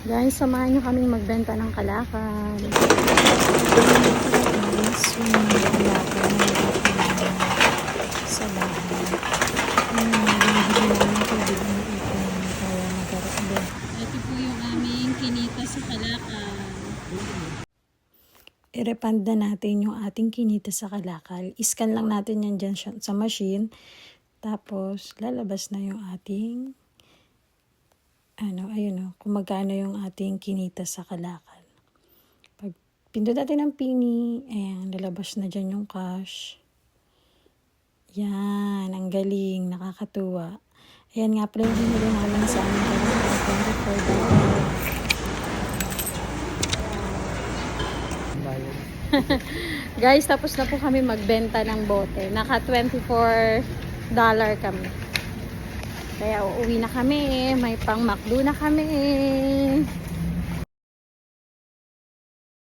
Guys, samahan nyo kaming magbenta ng kalakal. Guys, yung kalakal sa bahay. Binibili namin tubig ng ipon para magkaroon. Ito po yung aming kinita sa kalakal. I-refund na natin yung ating kinita sa kalakal. I-scan lang natin yan dyan sa machine. Tapos, lalabas na yung ating ayun kung magkano yung ating kinita sa kalakal. Pag pindot natin ng pini, ayan, lalabas na dyan yung cash. Yan, ang galing, nakakatuwa. Ayan nga pala yung hinuli namin sa aming kalakal, $24. Guys, tapos na po kami magbenta ng bote. Naka $24 kami. Kaya uuwi na kami. May pang McDo na kami.